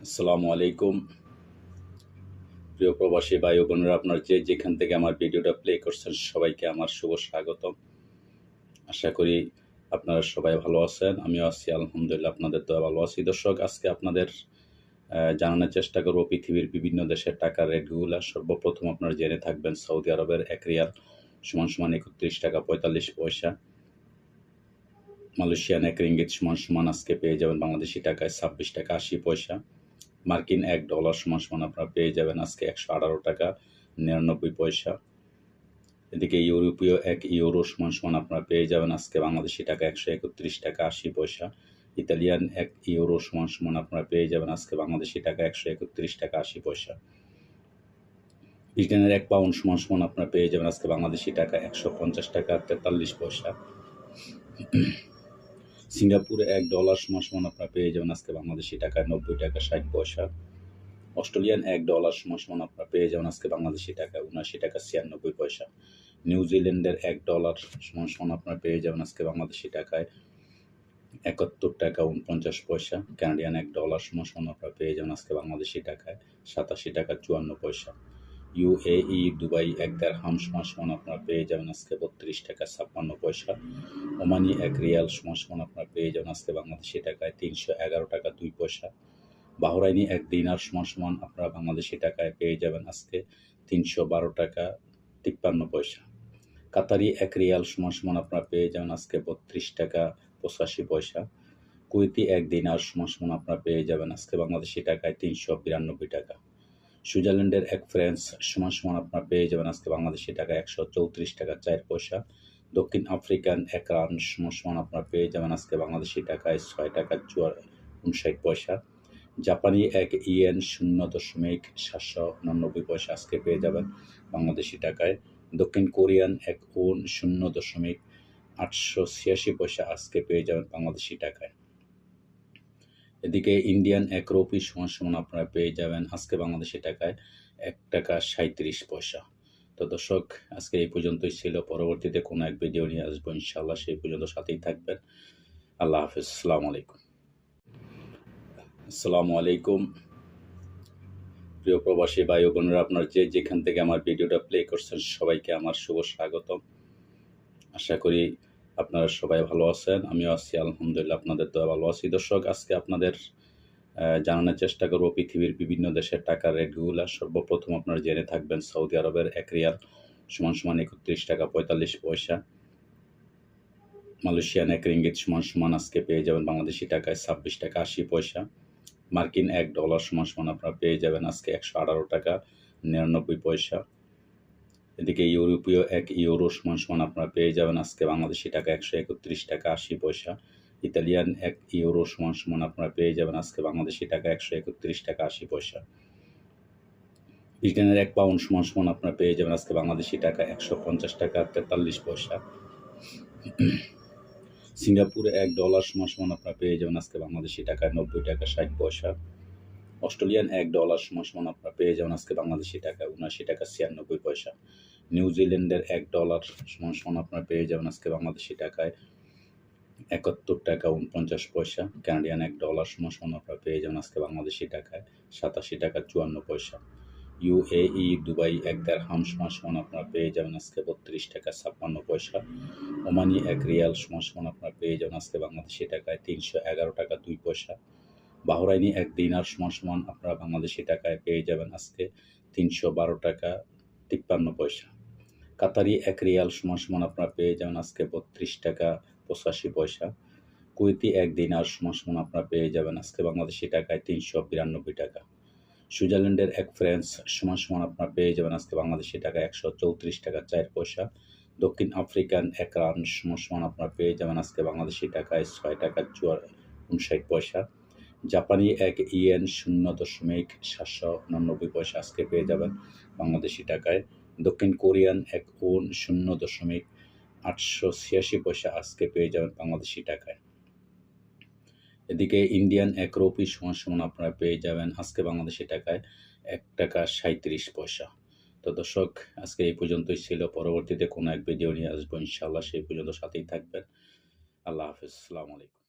আসসালামু আলাইকুম। প্রিয় প্রবাসী ভাই ও বোনেরা, আপনার যেখান থেকে আমার ভিডিওটা প্লে করছেন সবাইকে আমার শুভ স্বাগতম। আশা করি আপনারা সবাই ভালো আছেন। আমিও আছি আলহামদুলিল্লাহ, আপনাদের দোয়া ভালো আছি। দর্শক, আজকে আপনাদের জানানোর চেষ্টা করব পৃথিবীর বিভিন্ন দেশের টাকার রেটগুলো। সর্বপ্রথম আপনারা জেনে থাকবেন সৌদি আরবের 1 রিয়াল সমান সমান 31 টাকা 45 পয়সা। মালয়েশিয়ান 1 রিঙ্গিত সমান সমান আজকে পেয়ে যাবেন বাংলাদেশি টাকায় 26 টাকা 80 পয়সা। মার্কিন $1 সমান সমান আপনারা পেয়ে যাবেন আজকে 118 টাকা 99 পয়সা। এদিকে ইউরোপীয় 1 ইউরো সমান সমান আপনারা পেয়ে যাবেন আজকে বাংলাদেশি টাকা 131 টাকা 80 পয়সা। ইতালিয়ান 1 ইউরো সমান সমান আপনারা পেয়ে যাবেন আজকে বাংলাদেশি টাকা 131 টাকা 80 পয়সা। ব্রিটেনের 1 পাউন্ড সমান সমান আপনারা পেয়ে যাবেন আজকে বাংলাদেশি টাকা 150 টাকা 43 পয়সা। সিঙ্গাপুরে $1 সমান সমান আপনারা পেয়ে যাবেন আজকে বাংলাদেশি টাকায় 90 টাকা 60 পয়সা। অস্ট্রেলিয়ান $1 সমান সমান আপনারা পেয়ে যাবেন আজকে বাংলাদেশি টাকায় 79 টাকা 96 পয়সা। নিউজিল্যান্ডের $1 সমান সমান আপনারা পেয়ে যাবেন আজকে বাংলাদেশি টাকায় 71 টাকা 49 পয়সা। কানাডিয়ান $1 সমান সমান আপনারা পেয়ে যাবেন আজকে বাংলাদেশি টাকায় 87 টাকা 54 পয়সা। ইউএই দুবাই 1 দিরহাম সমান সমান আপনারা পেয়ে যাবেন আজকে 32 টাকা 56 পয়সা। ওমানি 1 রিয়াল সমান সমান আপনারা পেয়ে যাবেন আজকে বাংলাদেশি টাকায় 311 টাকা 2 পয়সা। বাহরাইনি 1 দিনার সমান সমান আপনারা বাংলাদেশি টাকায় পেয়ে যাবেন আজকে 312 টাকা 53 পয়সা। কাতারি 1 রিয়াল সমান সমান আপনারা পেয়ে যাবেন আজকে 32 টাকা 85 পয়সা। কুয়েতি 1 দিনার সমান সমান আপনারা পেয়ে যাবেন আজকে বাংলাদেশি টাকায় 392 টাকা। সুইজারল্যান্ডের 1 ফ্রান্স সমান সমান আপনারা পেয়ে যাবেন আজকে বাংলাদেশি টাকা 134 টাকা 4 পয়সা। দক্ষিণ আফ্রিকান 1 রান সমান সমান আপনারা পেয়ে যাবেন আজকে বাংলাদেশি টাকায় 6 টাকা 59 পয়সা। জাপানি 1 ইয়েন 0.799 পয়সা আজকে পেয়ে যাবেন বাংলাদেশি টাকায়। দক্ষিণ কোরিয়ান 1 ওন 0.886 পয়সা আজকে পেয়ে যাবেন বাংলাদেশি টাকায়। এদিকে ইন্ডিয়ান 1 রুপি সমান সমান আপনারা পেয়ে যাবেন আজকে বাংলাদেশি টাকায় 1 টাকা 37 পয়সা। তো দর্শক, আজকে এই পর্যন্তই ছিল। পরবর্তীতে কোনো এক ভিডিও নিয়ে আসবো ইনশাআল্লাহ। সেই পর্যন্ত সাথেই থাকবেন। আল্লাহ হাফেজ। আসসালামু আলাইকুম। আসসালামু আলাইকুম। প্রিয় প্রবাসী ভাই ও বোনেরা, আপনার যেখান থেকে আমার ভিডিওটা প্লে করছেন সবাইকে আমার শুভ স্বাগতম। আশা করি আপনারা সবাই ভালো আছেন। আমিও আছি আলহামদুলিল্লাহ, আপনাদের দোয়া ভালো আছি। দর্শক, আজকে আপনাদের জানানোর চেষ্টা করব পৃথিবীর বিভিন্ন দেশের টাকার রেটগুলো। সর্বপ্রথম আপনারা জেনে থাকবেন সৌদি আরবের 1 রিয়াল সমান সমান 31 টাকা 45 পয়সা। মালয়েশিয়ান 1 রিঙ্গিত সমান সমান আজকে পেয়ে যাবেন বাংলাদেশি টাকায় 26 টাকা 80 পয়সা। মার্কিন $1 সমান সমান আপনারা পেয়ে যাবেন আজকে 118 টাকা 99 পয়সা। এদিকে ইউরোপীয় 1 ইউরো সমান সমান আপনারা পেয়ে যাবেন আজকে বাংলাদেশি টাকা 131 টাকা 80 পয়সা। ইতালিয়ান 1 ইউরো সমান সমান আপনারা পেয়ে যাবেন আজকে বাংলাদেশি টাকা 131 টাকা 80 পয়সা। ব্রিটেনের 1 পাউন্ড সমান সমান আপনারা পেয়ে যাবেন আজকে বাংলাদেশি টাকা 150 টাকা 43 পয়সা। সিঙ্গাপুরে $1 সমান সমান আপনারা পেয়ে যাবেন আজকে বাংলাদেশি টাকায় 90 টাকা 60 পয়সা। অস্ট্রেলিয়ান $1 সমান সমান আপনারা পেয়ে যাবেন আজকে বাংলাদেশি টাকায় 79 টাকা 96 পয়সা। নিউজিল্যান্ডের $1 সমান সমান আপনারা পেয়ে যাবেন আজকে বাংলাদেশি টাকায় 71 টাকা 49 পয়সা। কানাডিয়ান $1 সমান সমান আপনারা পেয়ে যাবেন আজকে বাংলাদেশি টাকায় 87 টাকা 54 পয়সা। ইউএই দুবাই 1 দিরহাম সমান সমান আপনারা পেয়ে যাবেন আজকে 32 টাকা 56 পয়সা। ওমানি 1 রিয়াল সমান সমান আপনারা পেয়ে যাবেন আজকে বাংলাদেশি টাকায় 311 টাকা 2 পয়সা। বাহরাইনি 1 দিনার সমান সমান আপনারা বাংলাদেশি টাকায় পেয়ে যাবেন আজকে 312 টাকা 53 পয়সা। কাতারি 1 রিয়াল সমান সমান আপনারা পেয়ে যাবেন আজকে 32 টাকা 85 পয়সা। কুয়েতি 1 দিনার সমান সমান আপনারা পেয়ে যাবেন আজকে বাংলাদেশি টাকায় 392 টাকা। সুইজারল্যান্ডের 1 ফ্রান্স সমান সমান আপনারা পেয়ে যাবেন আজকে বাংলাদেশি টাকায় 134 টাকা 4 পয়সা। দক্ষিণ আফ্রিকান 1 রান সমান সমান আপনারা পেয়ে যাবেন আজকে বাংলাদেশি টাকায় 6 টাকা 59 পয়সা। জাপানি 1 ইয়েন 0.799 পয়সা আজকে পেয়ে যাবেন বাংলাদেশি টাকায়। দক্ষিণ কোরিয়ান 1 ওন 0.886 পয়সা আজকে পেয়ে যাবেন বাংলাদেশি টাকায়। এদিকে ইন্ডিয়ান 1 রুপি সমান সমান আপনারা পেয়ে যাবেন আজকে বাংলাদেশি টাকায় 1 টাকা 37 পয়সা। তো দর্শক, আজকে এই পর্যন্তই ছিল। পরবর্তীতে কোনো এক ভিডিও নিয়ে আসবো ইনশাআল্লাহ। সেই পর্যন্ত সাথেই থাকবেন। আল্লাহ হাফেজ। আসসালামু আলাইকুম।